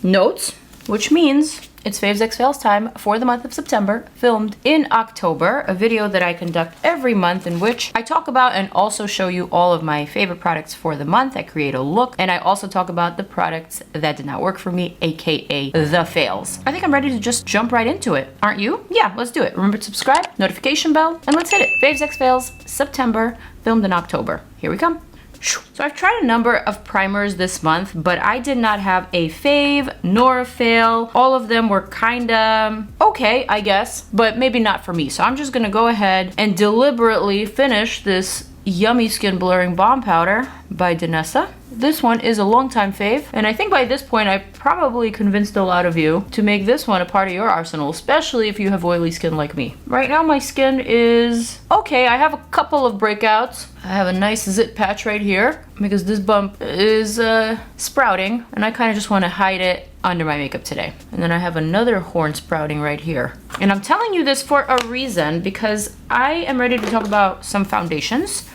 notes, which means it's Faves X Fails time for the month of September, filmed in October, a video that I conduct every month in which I talk about and also show you all of my favorite products for the month. I create a look, and I also talk about the products that did not work for me, aka the fails. I think I'm ready to just jump right into it. Aren't you? Yeah, let's do it. Remember to subscribe, notification bell, and let's hit it. Faves X Fails, September, filmed in October. Here we come. So I've tried a number of primers this month, but I did not have a fave nor a fail. All of them were kinda okay, I guess, but maybe not for me. So I'm just gonna go ahead and deliberately finish this Yummy Skin Blurring Balm Powder by Danessa. This one is a longtime fave, and I think by this point I probably convinced a lot of you to make this one a part of your arsenal, especially if you have oily skin like me. Right now my skin is okay. I have a couple of breakouts. I have a nice zit patch right here because this bump is sprouting, and I kind of just want to hide it under my makeup today. And then I have another horn sprouting right here. And I'm telling you this for a reason, because I am ready to talk about some foundations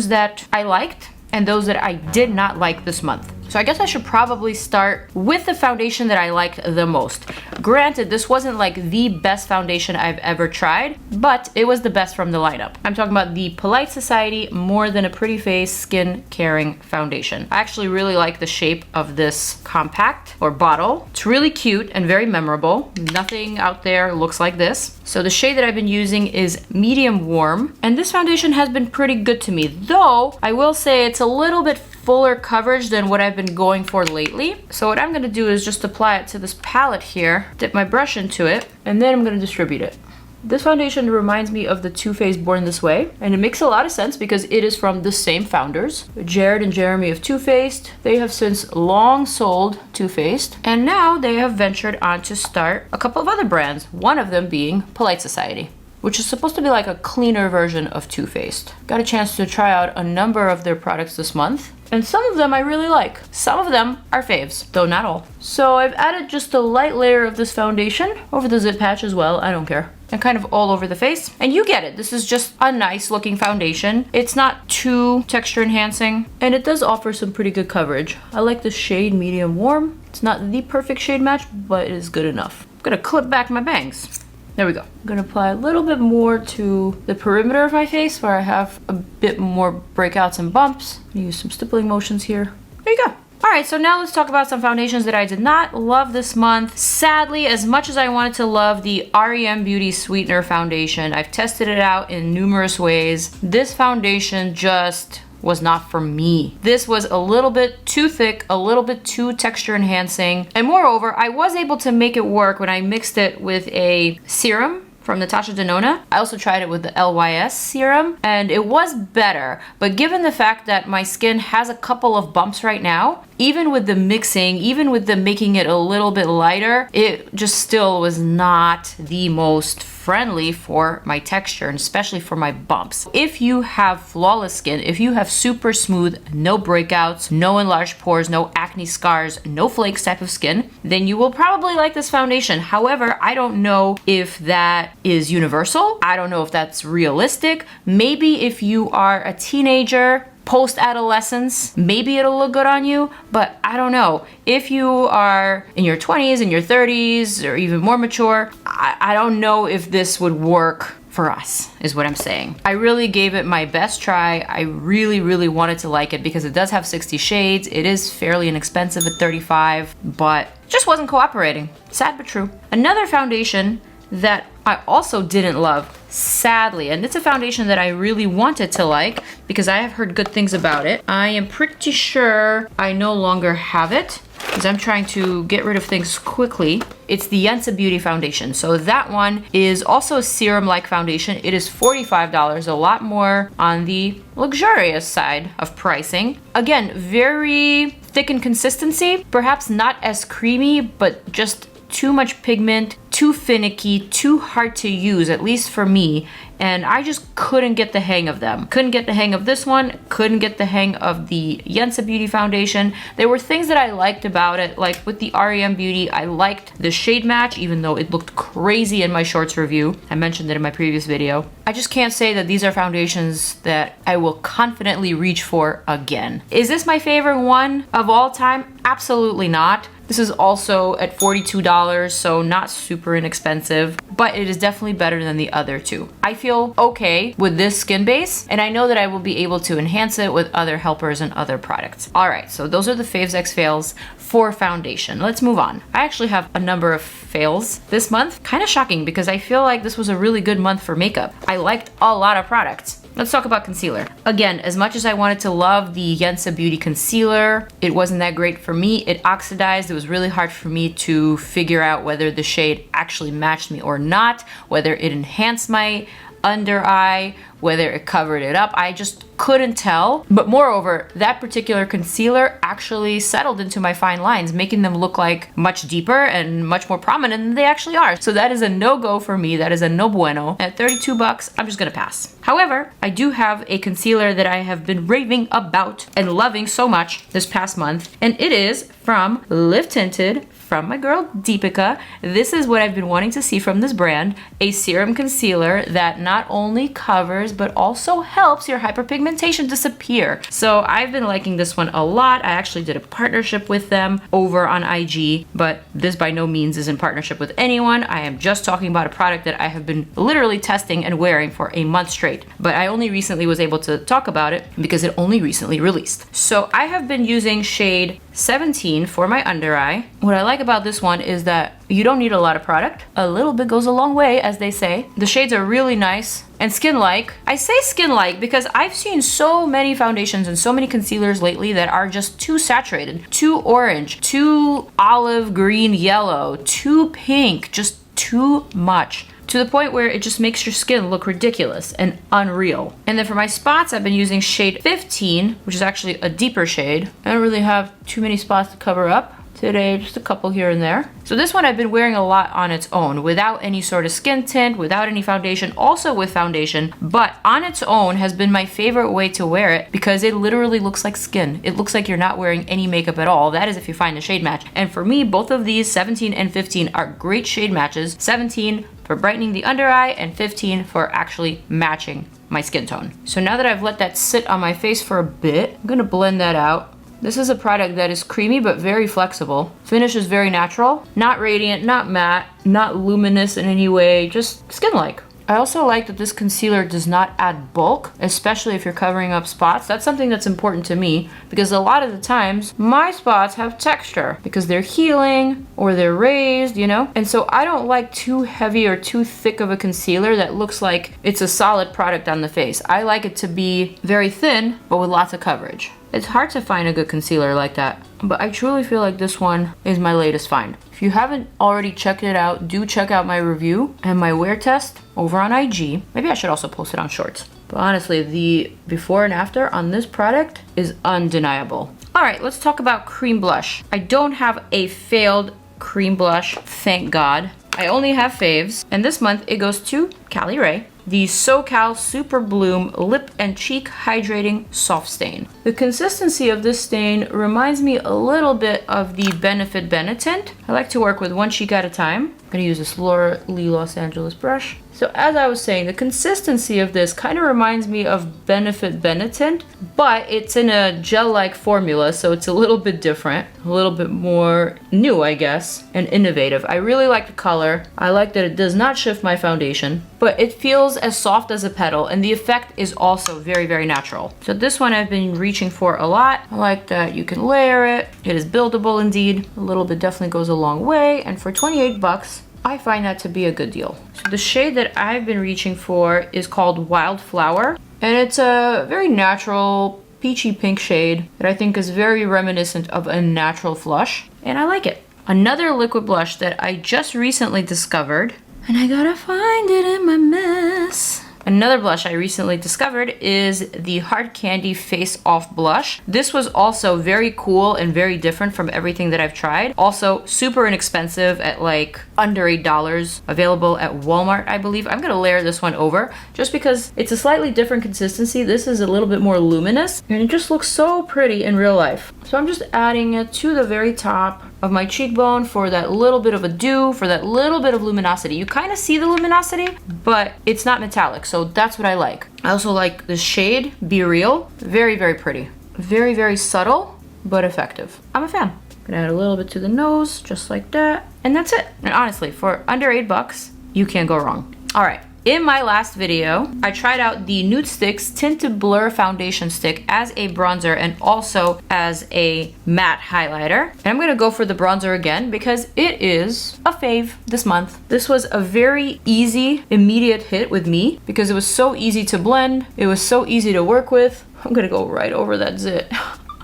that I liked and those that I did not like this month. So I guess I should probably start with the foundation that I liked the most. Granted, this wasn't like the best foundation I've ever tried, but it was the best from the lineup. I'm talking about the Polite Society More Than a Pretty Face Skin Caring Foundation. I actually really like the shape of this compact or bottle. It's really cute and very memorable. Nothing out there looks like this. So the shade that I've been using is medium warm, and this foundation has been pretty good to me, though I will say it's a little bit fuller coverage than what I've been going for lately. So what I'm gonna do is just apply it to this palette here, dip my brush into it, and then I'm gonna distribute it. This foundation reminds me of the Too Faced Born This Way, and it makes a lot of sense because it is from the same founders, Jared and Jeremy of Too Faced. They have since long sold Too Faced, and now they have ventured on to start a couple of other brands, one of them being Polite Society, which is supposed to be like a cleaner version of Too Faced. Got a chance to try out a number of their products this month, and some of them I really like. Some of them are faves, though not all. So I've added just a light layer of this foundation over the zit patch as well, I don't care, and kind of all over the face. And you get it, this is just a nice looking foundation. It's not too texture enhancing, and it does offer some pretty good coverage. I like the shade medium warm. It's not the perfect shade match, but it is good enough. I'm gonna clip back my bangs. There we go. I'm gonna apply a little bit more to the perimeter of my face where I have a bit more breakouts and bumps. I'm gonna use some stippling motions here. There you go. All right, so now let's talk about some foundations that I did not love this month. Sadly, as much as I wanted to love the REM Beauty Sweetener Foundation, I've tested it out in numerous ways. This foundation just was not for me. This was a little bit too thick, a little bit too texture enhancing, and moreover, I was able to make it work when I mixed it with a serum from Natasha Denona. I also tried it with the LYS serum, and it was better, but given the fact that my skin has a couple of bumps right now, even with the mixing, even with the making it a little bit lighter, it just still was not the most friendly for my texture, and especially for my bumps. If you have flawless skin, if you have super smooth, no breakouts, no enlarged pores, no acne scars, no flakes type of skin, then you will probably like this foundation. However, I don't know if that is universal. I don't know if that's realistic. Maybe if you are a teenager, post-adolescence, maybe it'll look good on you, but I don't know. If you are in your 20s, in your 30s, or even more mature, I don't know if this would work for us, is what I'm saying. I really gave it my best try. I really, really wanted to like it because it does have 60 shades. It is fairly inexpensive at $35, but just wasn't cooperating. Sad but true. Another foundation that I also didn't love, sadly, and it's a foundation that I really wanted to like because I have heard good things about it. I am pretty sure I no longer have it because I'm trying to get rid of things quickly. It's the Yensa Beauty foundation. So that one is also a serum-like foundation. It is $45, a lot more on the luxurious side of pricing. Again, very thick in consistency, perhaps not as creamy, but just too much pigment, too finicky, too hard to use, at least for me, and I just couldn't get the hang of them. Couldn't get the hang of this one, couldn't get the hang of the Yensa Beauty foundation. There were things that I liked about it, like with the REM Beauty, I liked the shade match, even though it looked crazy in my shorts review. I mentioned it in my previous video. I just can't say that these are foundations that I will confidently reach for again. Is this my favorite one of all time? Absolutely not. This is also at $42, so not super inexpensive, but it is definitely better than the other two. I feel okay with this skin base, and I know that I will be able to enhance it with other helpers and other products. All right, so those are the Faves X Fails for foundation. Let's move on. I actually have a number of fails this month. Kind of shocking because I feel like this was a really good month for makeup. I liked a lot of products. Let's talk about concealer. Again, as much as I wanted to love the Yensa Beauty concealer, it wasn't that great for me. It oxidized. It was really hard for me to figure out whether the shade actually matched me or not, whether it enhanced my under eye, whether it covered it up. I just couldn't tell. But moreover, that particular concealer actually settled into my fine lines, making them look like much deeper and much more prominent than they actually are. So that is a no-go for me. That is a no bueno. At 32 bucks, I'm just gonna pass. However, I do have a concealer that I have been raving about and loving so much this past month, and it is from Live Tinted, from my girl Deepika. This is what I've been wanting to see from this brand, a serum concealer that not only covers but also helps your hyperpigmentation disappear. So I've been liking this one a lot. I actually did a partnership with them over on IG, but this by no means is in partnership with anyone. I am just talking about a product that I have been literally testing and wearing for a month straight, but I only recently was able to talk about it because it only recently released. So I have been using shade 17 for my under eye. What I like about this one is that you don't need a lot of product. A little bit goes a long way, as they say. The shades are really nice and skin-like. I say skin-like because I've seen so many foundations and so many concealers lately that are just too saturated, too orange, too olive green yellow, too pink, just too much, to the point where it just makes your skin look ridiculous and unreal. And then for my spots, I've been using shade 15, which is actually a deeper shade. I don't really have too many spots to cover up today, just a couple here and there. So this one I've been wearing a lot on its own, without any sort of skin tint, without any foundation, also with foundation, but on its own has been my favorite way to wear it because it literally looks like skin. It looks like you're not wearing any makeup at all. That is if you find a shade match. And for me, both of these, 17 and 15, are great shade matches. 17 for brightening the under eye and 15 for actually matching my skin tone. So now that I've let that sit on my face for a bit, I'm gonna blend that out. This is a product that is creamy but very flexible. Finish is very natural, not radiant, not matte, not luminous in any way, just skin-like. I also like that this concealer does not add bulk, especially if you're covering up spots. That's something that's important to me because a lot of the times my spots have texture because they're healing or they're raised, you know? And so I don't like too heavy or too thick of a concealer that looks like it's a solid product on the face. I like it to be very thin, but with lots of coverage. It's hard to find a good concealer like that, but I truly feel like this one is my latest find. If you haven't already checked it out, do check out my review and my wear test over on IG. Maybe I should also post it on Shorts. But honestly, the before and after on this product is undeniable. All right, let's talk about cream blush. I don't have a failed cream blush, thank God. I only have faves, and this month it goes to CALIRAY, the SoCal Super Bloom Lip and Cheek Hydrating Soft Stain. The consistency of this stain reminds me a little bit of the Benefit Benetint. I like to work with one cheek at a time. I'm gonna use this Laura Lee Los Angeles brush. So as I was saying, the consistency of this kind of reminds me of Benefit Benetint, but it's in a gel-like formula, so it's a little bit different, a little bit more new, I guess, and innovative. I really like the color. I like that it does not shift my foundation, but it feels as soft as a petal, and the effect is also very, very natural. So this one I've been reaching for a lot. I like that you can layer it. It is buildable indeed. A little bit definitely goes a long way, and for 28 bucks, I find that to be a good deal. So the shade that I've been reaching for is called Wildflower, and it's a very natural peachy pink shade that I think is very reminiscent of a natural flush, and I like it. Another liquid blush that I just recently discovered, and I gotta find it in my mess. Another blush I recently discovered is the Hard Candy Face Off Blush. This was also very cool and very different from everything that I've tried. Also super inexpensive at like under $8, available at Walmart, I believe. I'm gonna layer this one over just because it's a slightly different consistency. This is a little bit more luminous and it just looks so pretty in real life. So I'm just adding it to the very top of my cheekbone for that little bit of a dew, for that little bit of luminosity. You kind of see the luminosity, but it's not metallic, so that's what I like. I also like the shade, Be Real. Very, very pretty. Very, very subtle, but effective. I'm a fan. I'm Gonna add a little bit to the nose, just like that. And that's it. And honestly, for under $8, you can't go wrong. All right. In my last video, I tried out the NUDESTIX Tinted Blur Foundation Stick as a bronzer and also as a matte highlighter. And I'm gonna go for the bronzer again because it is a fave this month. This was a very easy, immediate hit with me because it was so easy to blend. It was so easy to work with. I'm gonna go right over that zit.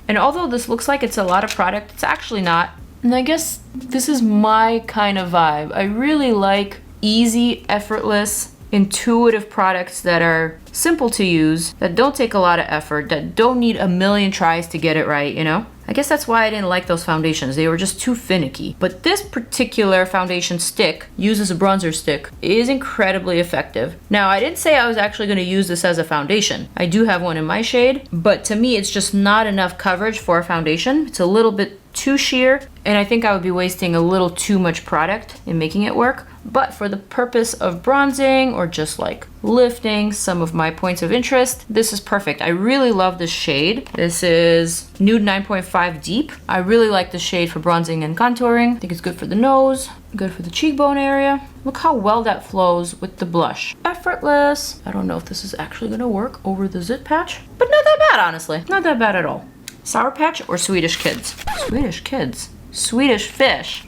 And although this looks like it's a lot of product, it's actually not. And I guess this is my kind of vibe. I really like easy, effortless, intuitive products that are simple to use, that don't take a lot of effort, that don't need a million tries to get it right, you know? I guess that's why I didn't like those foundations. They were just too finicky. But this particular foundation stick, used as a bronzer stick, is incredibly effective. Now, I didn't say I was actually going to use this as a foundation. I do have one in my shade, but to me, it's just not enough coverage for a foundation. It's a little bit too sheer, and I think I would be wasting a little too much product in making it work. But for the purpose of bronzing or just like lifting some of my points of interest, this is perfect. I really love this shade. This is Nude 9.5 Deep. I really like this shade for bronzing and contouring. I think it's good for the nose, good for the cheekbone area. Look how well that flows with the blush. Effortless. I don't know if this is actually gonna work over the zit patch, but not that bad, honestly. Not that bad at all. Sour Patch or Swedish Kids? Swedish Kids. Swedish fish.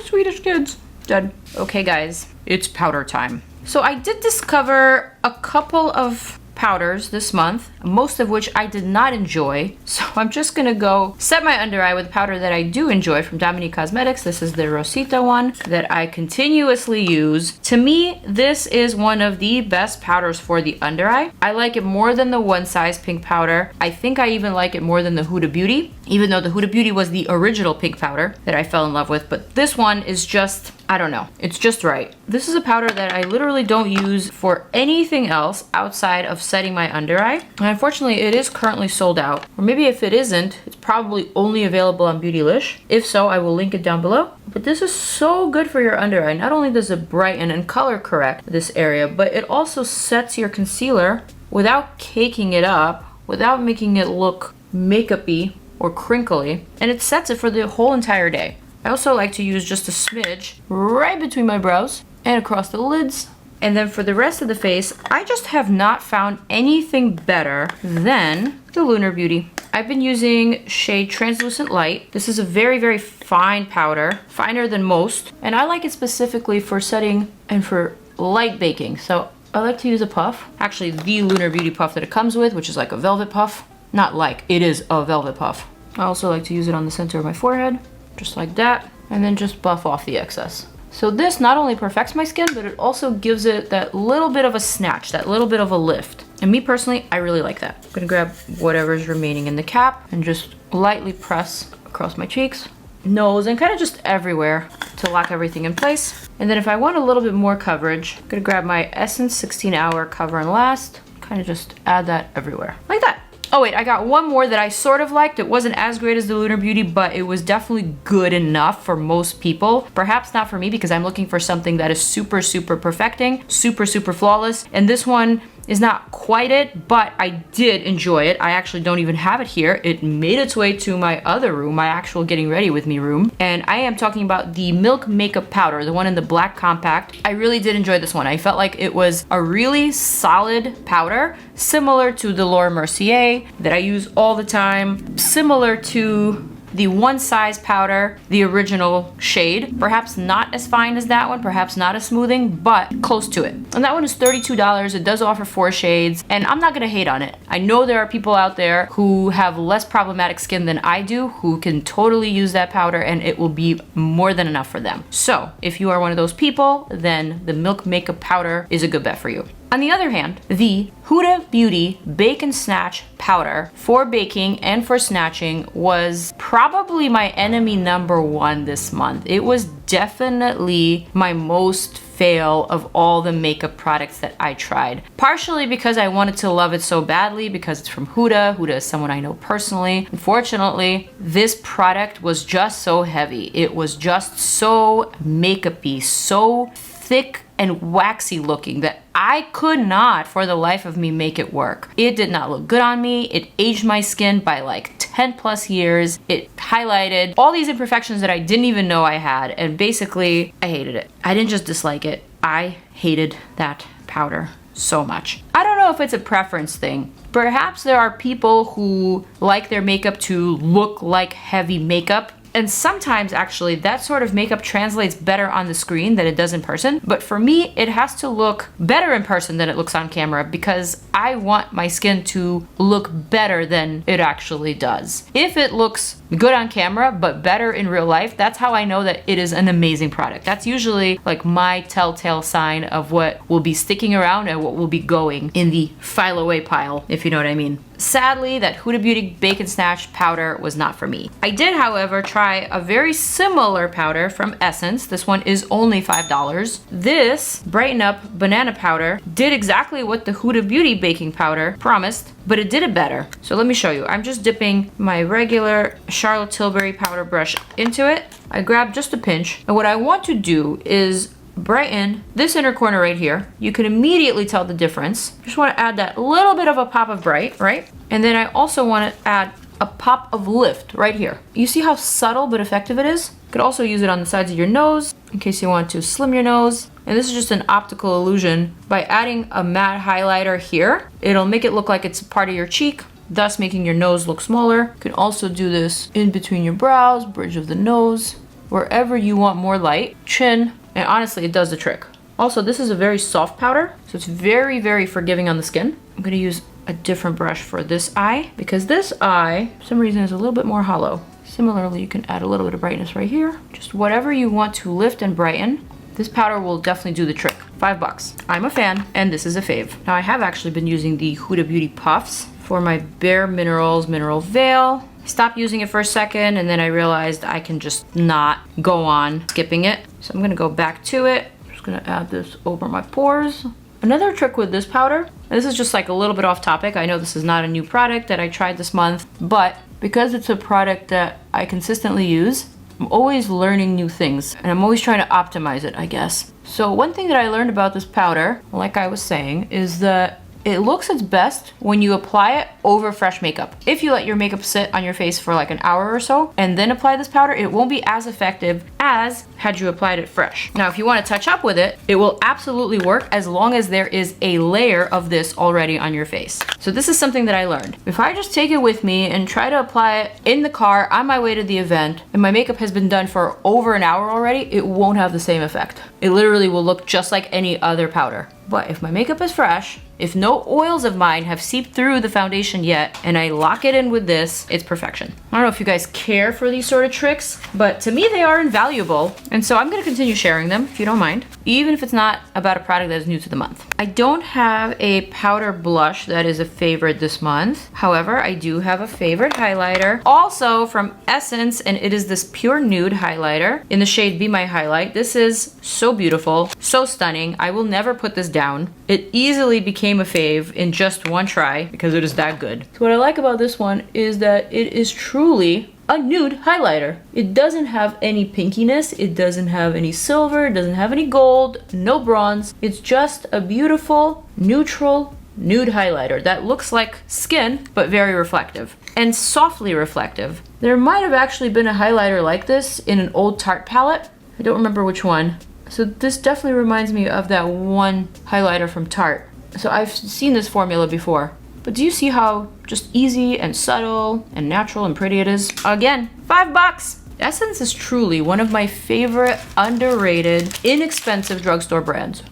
Swedish Kids. Dead. Okay guys, it's powder time. So I did discover a couple of powders this month, most of which I did not enjoy. So I'm just gonna go set my under eye with a powder that I do enjoy from Dominique Cosmetics. This is the Rosita one that I continuously use. To me, this is one of the best powders for the under eye. I like it more than the One Size pink powder. I think I even like it more than the Huda Beauty, even though the Huda Beauty was the original pink powder that I fell in love with. But this one is just, I don't know, it's just right. This is a powder that I literally don't use for anything else outside of setting my under eye. And unfortunately, it is currently sold out. Or maybe if it isn't, it's probably only available on Beautylish. If so, I will link it down below. But this is so good for your under eye. Not only does it brighten and color correct this area, but it also sets your concealer without caking it up, without making it look makeup-y or crinkly. And it sets it for the whole entire day. I also like to use just a smidge right between my brows and across the lids. And then for the rest of the face, I just have not found anything better than the Lunar Beauty. I've been using shade Translucent Light. This is a very, very fine powder, finer than most. And I like it specifically for setting and for light baking. So I like to use a puff. Actually, the Lunar Beauty puff that it comes with, which is like a velvet puff. Not like, it is a velvet puff. I also like to use it on the center of my forehead, just like that, and then just buff off the excess. So this not only perfects my skin, but it also gives it that little bit of a snatch, that little bit of a lift. And me personally, I really like that. I'm gonna grab whatever's remaining in the cap and just lightly press across my cheeks, nose, and kind of just everywhere to lock everything in place. And then if I want a little bit more coverage, I'm gonna grab my Essence 16 Hour Cover and Last, kind of just add that everywhere, like that. Oh wait, I got one more that I sort of liked. It wasn't as great as the Lunar Beauty, but it was definitely good enough for most people. Perhaps not for me because I'm looking for something that is super, super perfecting, super, super flawless. And this one is not quite it, but I did enjoy it. I actually don't even have it here. It made its way to my other room, my actual getting ready with me room. And I am talking about the Milk Makeup Powder, the one in the black compact. I really did enjoy this one. I felt like it was a really solid powder, similar to the Laura Mercier that I use all the time, similar to the One Size powder, the original shade. Perhaps not as fine as that one, perhaps not as smoothing, but close to it. And that one is $32. It does offer 4 shades, and I'm not gonna hate on it. I know there are people out there who have less problematic skin than I do, who can totally use that powder and it will be more than enough for them. So if you are one of those people, then the Milk Makeup Powder is a good bet for you. On the other hand, the Huda Beauty Bake and Snatch powder for baking and for snatching was probably my enemy number one this month. It was definitely my most fail of all the makeup products that I tried. Partially because I wanted to love it so badly because it's from Huda. Huda is someone I know personally. Unfortunately, this product was just so heavy. It was just so makeup-y, so thick and waxy looking that I could not for the life of me make it work. It did not look good on me. It aged my skin by like 10 plus years. It highlighted all these imperfections that I didn't even know I had, and basically I hated it. I didn't just dislike it, I hated that powder so much. I don't know if it's a preference thing. Perhaps there are people who like their makeup to look like heavy makeup, and sometimes actually that sort of makeup translates better on the screen than it does in person. But for me, it has to look better in person than it looks on camera because I want my skin to look better than it actually does. If it looks good on camera but better in real life, that's how I know that it is an amazing product. That's usually like my telltale sign of what will be sticking around and what will be going in the file away pile, if you know what I mean. Sadly, that Huda Beauty Bake and Snatch powder was not for me. I did, however, try a very similar powder from Essence. This one is only $5. This Brighten Up banana powder did exactly what the Huda Beauty baking powder promised, but it did it better. So let me show you. I'm just dipping my regular Charlotte Tilbury powder brush into it. I grabbed just a pinch, and what I want to do is brighten this inner corner right here. You can immediately tell the difference. Just want to add that little bit of a pop of bright, right? And then I also want to add a pop of lift right here. You see how subtle but effective it is? You could also use it on the sides of your nose in case you want to slim your nose. And this is just an optical illusion. By adding a matte highlighter here, it'll make it look like it's part of your cheek, thus making your nose look smaller. You can also do this in between your brows, bridge of the nose, wherever you want more light, chin, and honestly, it does the trick. Also, this is a very soft powder, so it's very, very forgiving on the skin. I'm gonna use a different brush for this eye because this eye, for some reason, is a little bit more hollow. Similarly, you can add a little bit of brightness right here. Just whatever you want to lift and brighten. This powder will definitely do the trick. $5. I'm a fan, and this is a fave. Now, I have actually been using the Huda Beauty Puffs for my Bare Minerals Mineral Veil. Stopped using it for a second, and then I realized I can just not go on skipping it. So I'm gonna go back to it. I'm just gonna add this over my pores. Another trick with this powder, and this is just like a little bit off topic. I know this is not a new product that I tried this month, but because it's a product that I consistently use, I'm always learning new things, and I'm always trying to optimize it, I guess. So one thing that I learned about this powder, like I was saying, is that it looks its best when you apply it over fresh makeup. If you let your makeup sit on your face for like an hour or so and then apply this powder, it won't be as effective as had you applied it fresh. Now, if you want to touch up with it, it will absolutely work as long as there is a layer of this already on your face. So this is something that I learned. If I just take it with me and try to apply it in the car on my way to the event, and my makeup has been done for over an hour already, it won't have the same effect. It literally will look just like any other powder. But if my makeup is fresh, if no oils of mine have seeped through the foundation yet, and I lock it in with this, it's perfection. I don't know if you guys care for these sort of tricks, but to me they are invaluable. And so I'm gonna continue sharing them, if you don't mind, even if it's not about a product that is new to the month. I don't have a powder blush that is a favorite this month. However, I do have a favorite highlighter, also from Essence, and it is this Pure Nude highlighter in the shade Be My Highlight. This is so beautiful, so stunning. I will never put this down. It easily became a fave in just one try because it is that good. So what I like about this one is that it is truly a nude highlighter. It doesn't have any pinkiness, it doesn't have any silver, it doesn't have any gold, no bronze. It's just a beautiful, neutral nude highlighter that looks like skin, but very reflective and softly reflective. There might have actually been a highlighter like this in an old Tarte palette. I don't remember which one. So this definitely reminds me of that one highlighter from Tarte. So I've seen this formula before. But do you see how just easy and subtle and natural and pretty it is? Again, $5. Essence is truly one of my favorite, underrated, inexpensive drugstore brands.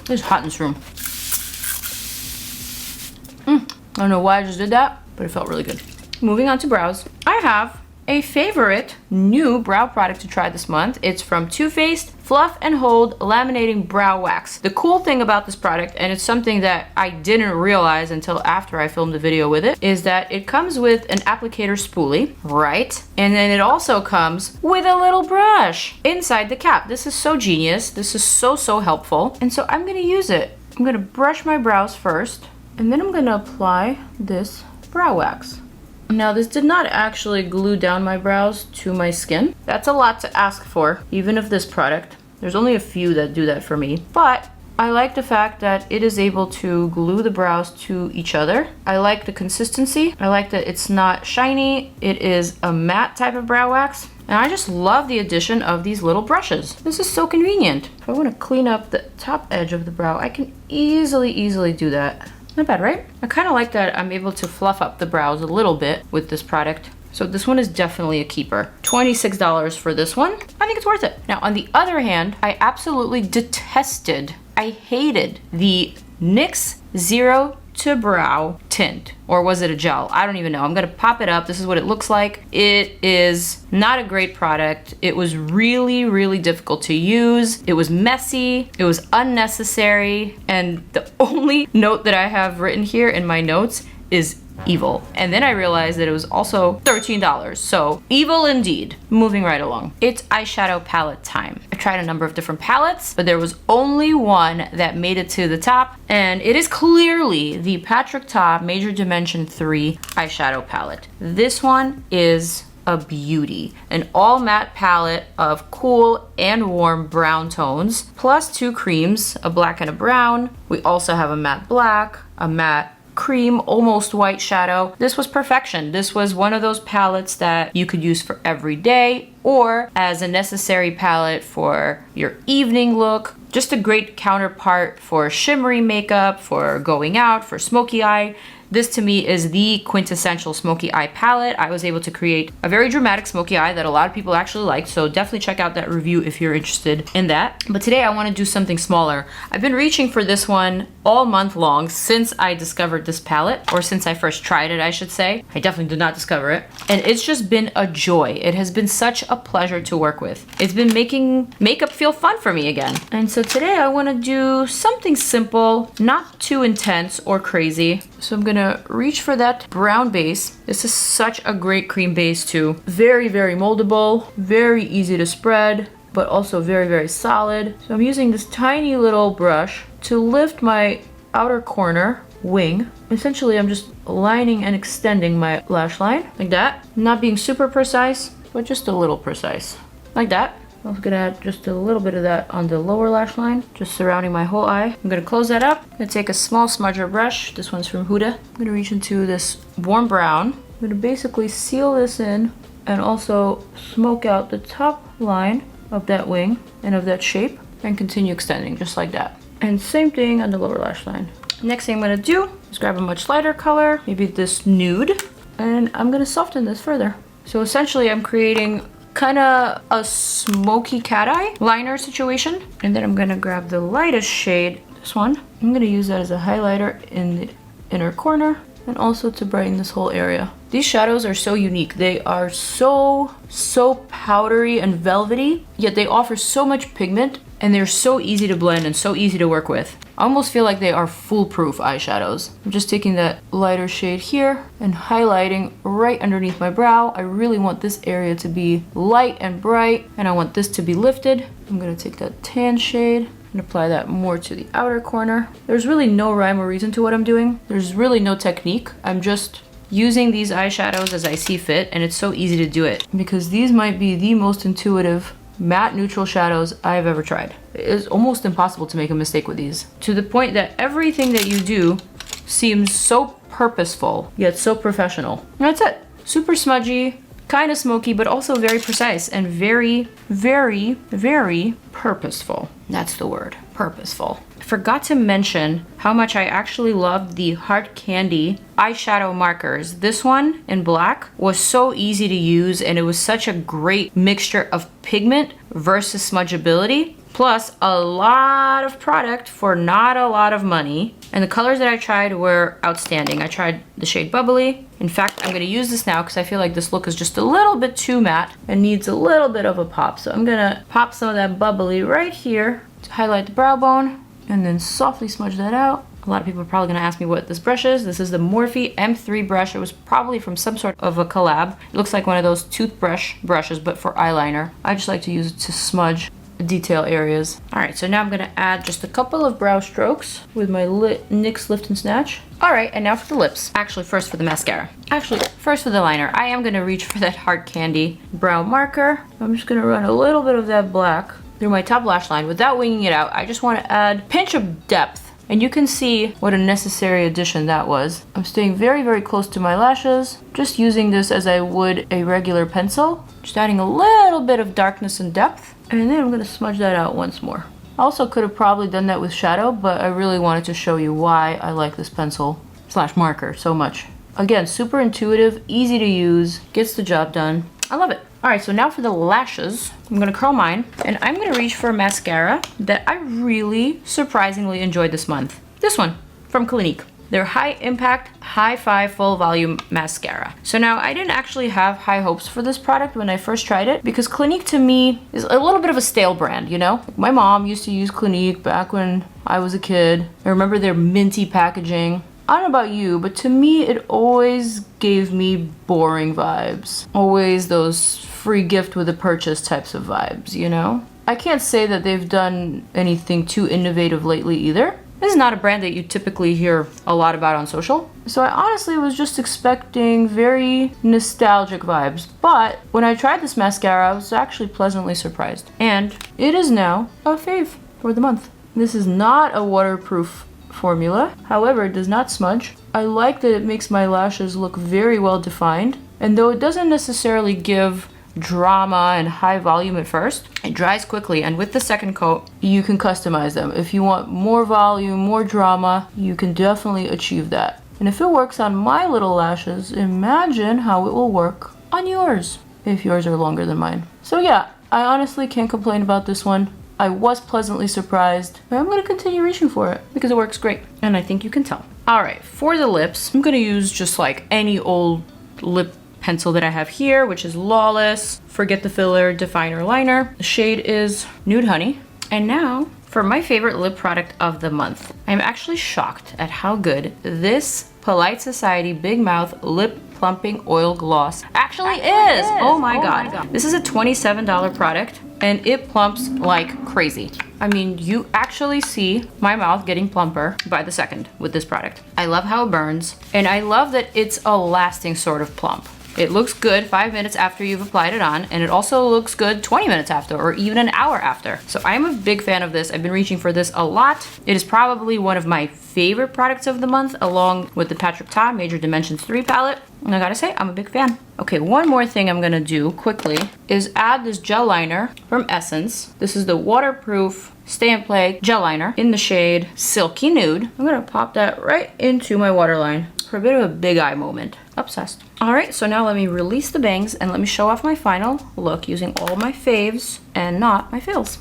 It's hot in this room. I don't know why I just did that, but it felt really good. Moving on to brows. I have a favorite new brow product to try this month. It's from Too Faced Fluff and Hold Laminating Brow Wax. The cool thing about this product, and it's something that I didn't realize until after I filmed the video with it, is that it comes with an applicator spoolie, right? And then it also comes with a little brush inside the cap. This is so genius. This is so helpful. And so I'm gonna use it. I'm gonna brush my brows first, and then I'm gonna apply this brow wax. Now, this did not actually glue down my brows to my skin. That's a lot to ask for, even of this product. There's only a few that do that for me, but I like the fact that it is able to glue the brows to each other. I like the consistency. I like that it's not shiny. It is a matte type of brow wax. And I just love the addition of these little brushes. This is so convenient. If I want to clean up the top edge of the brow, I can easily do that. Not bad, right? I kind of like that I'm able to fluff up the brows a little bit with this product. So this one is definitely a keeper. $26 for this one. I think it's worth it. Now, on the other hand, I absolutely detested, I hated the NYX Zero to Brow tint. Or was it a gel? I don't even know. I'm gonna pop it up. This is what it looks like. It is not a great product. It was really difficult to use. It was messy. It was unnecessary. And the only note that I have written here in my notes is evil. And then I realized that it was also $13. So evil indeed. Moving right along. It's eyeshadow palette time. I tried a number of different palettes, but there was only one that made it to the top, and it is clearly the Patrick Ta Major Dimension 3 eyeshadow palette. This one is a beauty. An all matte palette of cool and warm brown tones, plus 2 creams, a black and a brown. We also have a matte black, a matte cream, almost white shadow. This was perfection. This was one of those palettes that you could use for every day or as a necessary palette for your evening look. Just a great counterpart for shimmery makeup, for going out, for smoky eye. This to me is the quintessential smoky eye palette. I was able to create a very dramatic smoky eye that a lot of people actually liked, so definitely check out that review if you're interested in that. But today I want to do something smaller. I've been reaching for this one all month long since I discovered this palette, or since I first tried it, I should say. I definitely did not discover it. And it's just been a joy. It has been such a pleasure to work with. It's been making makeup feel fun for me again. And so today I want to do something simple, not too intense or crazy. So I'm gonna reach for that brown base. This is such a great cream base too. Very moldable, very easy to spread, but also very solid. So I'm using this tiny little brush to lift my outer corner wing. Essentially, I'm just lining and extending my lash line like that. Not being super precise, but just a little precise. Like that. I'm gonna add just a little bit of that on the lower lash line, just surrounding my whole eye. I'm gonna close that up. I'm gonna take a small smudger brush. This one's from Huda. I'm gonna reach into this warm brown. I'm gonna basically seal this in and also smoke out the top line of that wing and of that shape and continue extending just like that. And same thing on the lower lash line. Next thing I'm gonna do is grab a much lighter color, maybe this nude, and I'm gonna soften this further. So essentially I'm creating kind of a smoky cat eye liner situation. And then I'm gonna grab the lightest shade, this one. I'm gonna use that as a highlighter in the inner corner and also to brighten this whole area. These shadows are so unique. They are so powdery and velvety, yet they offer so much pigment and they're so easy to blend and so easy to work with. I almost feel like they are foolproof eyeshadows. I'm just taking that lighter shade here and highlighting right underneath my brow. I really want this area to be light and bright, and I want this to be lifted. I'm gonna take that tan shade and apply that more to the outer corner. There's really no rhyme or reason to what I'm doing. There's really no technique. I'm just using these eyeshadows as I see fit, and it's so easy to do it because these might be the most intuitive matte neutral shadows I've ever tried. It is almost impossible to make a mistake with these, to the point that everything that you do seems so purposeful yet so professional. And that's it. Super smudgy, kind of smoky, but also very precise and very purposeful. That's the word, purposeful. I forgot to mention how much I actually loved the Heart Candy eyeshadow markers. This one in black was so easy to use, and it was such a great mixture of pigment versus smudgeability, plus a lot of product for not a lot of money. And the colors that I tried were outstanding. I tried the shade Bubbly. In fact, I'm gonna use this now because I feel like this look is just a little bit too matte and needs a little bit of a pop. So I'm gonna pop some of that Bubbly right here to highlight the brow bone and then softly smudge that out. A lot of people are probably gonna ask me what this brush is. This is the Morphe M3 brush. It was probably from some sort of a collab. It looks like one of those toothbrush brushes, but for eyeliner. I just like to use it to smudge detail areas. All right, so now I'm gonna add just a couple of brow strokes with my NYX Lift and Snatch. All right, and now for the lips. Actually, first for the mascara. Actually, first for the liner. I am gonna reach for that Heart Candy brow marker. I'm just gonna run a little bit of that black through my top lash line without winging it out. I just want to add a pinch of depth. And you can see what a necessary addition that was. I'm staying very, very close to my lashes, just using this as I would a regular pencil. Just adding a little bit of darkness and depth. And then I'm gonna smudge that out once more. I also could have probably done that with shadow, but I really wanted to show you why I like this pencil / marker so much. Again, super intuitive, easy to use, gets the job done. I love it. All right, so now for the lashes, I'm gonna curl mine, and I'm gonna reach for a mascara that I really surprisingly enjoyed this month. This one from Clinique. Their high impact, high 5 full volume mascara. So now I didn't actually have high hopes for this product when I first tried it because Clinique to me is a little bit of a stale brand, you know? My mom used to use Clinique back when I was a kid. I remember their minty packaging. I don't know about you, but to me, it always gave me boring vibes. Always those free gift with a purchase types of vibes, you know? I can't say that they've done anything too innovative lately either. This is not a brand that you typically hear a lot about on social. So I honestly was just expecting very nostalgic vibes. But when I tried this mascara, I was actually pleasantly surprised. And it is now a fave for the month. This is not a waterproof formula. However, it does not smudge. I like that it makes my lashes look very well defined. And though it doesn't necessarily give drama and high volume at first, it dries quickly, and with the second coat you can customize them. If you want more volume, more drama, you can definitely achieve that. And if it works on my little lashes, imagine how it will work on yours, if yours are longer than mine. So yeah, I honestly can't complain about this one. I was pleasantly surprised, and I'm going to continue reaching for it because it works great, and I think you can tell. All right, for the lips, I'm going to use just like any old lip pencil that I have here, which is Lawless Forget the Filler Definer Liner. The shade is Nude Honey. And now for my favorite lip product of the month. I'm actually shocked at how good this Polite Society Big Mouth Lip Plumping Oil Gloss actually is. Oh my god. This is a $27 product and it plumps like crazy. I mean, you actually see my mouth getting plumper by the second with this product. I love how it burns, and I love that it's a lasting sort of plump. It looks good 5 minutes after you've applied it on, and it also looks good 20 minutes after, or even an hour after. So I'm a big fan of this. I've been reaching for this a lot. It is probably one of my favorite products of the month, along with the Patrick Ta Major Dimensions 3 palette. And I gotta say, I'm a big fan. Okay, one more thing I'm gonna do quickly is add this gel liner from Essence. This is the waterproof Stay and Play gel liner in the shade Silky Nude. I'm gonna pop that right into my waterline for a bit of a big eye moment. Obsessed. All right, so now let me release the bangs and let me show off my final look using all my faves and not my fails.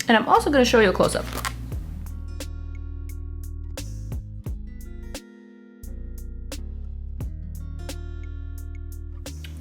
And I'm also gonna show you a close-up.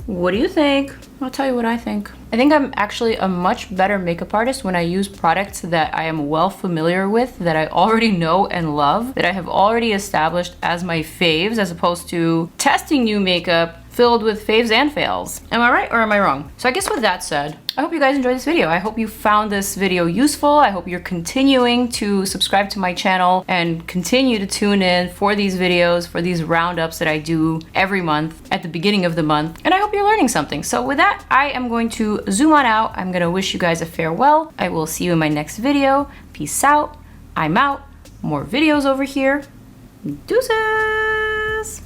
What do you think? I'll tell you what I think. I think I'm actually a much better makeup artist when I use products that I am well familiar with, that I already know and love, that I have already established as my faves, as opposed to testing new makeup filled with faves and fails. Am I right or am I wrong? So I guess with that said, I hope you guys enjoyed this video. I hope you found this video useful. I hope you're continuing to subscribe to my channel and continue to tune in for these videos, for these roundups that I do every month at the beginning of the month. And I hope you're learning something. So with that, I am going to zoom on out. I'm gonna wish you guys a farewell. I will see you in my next video. Peace out. I'm out. More videos over here. Deuces.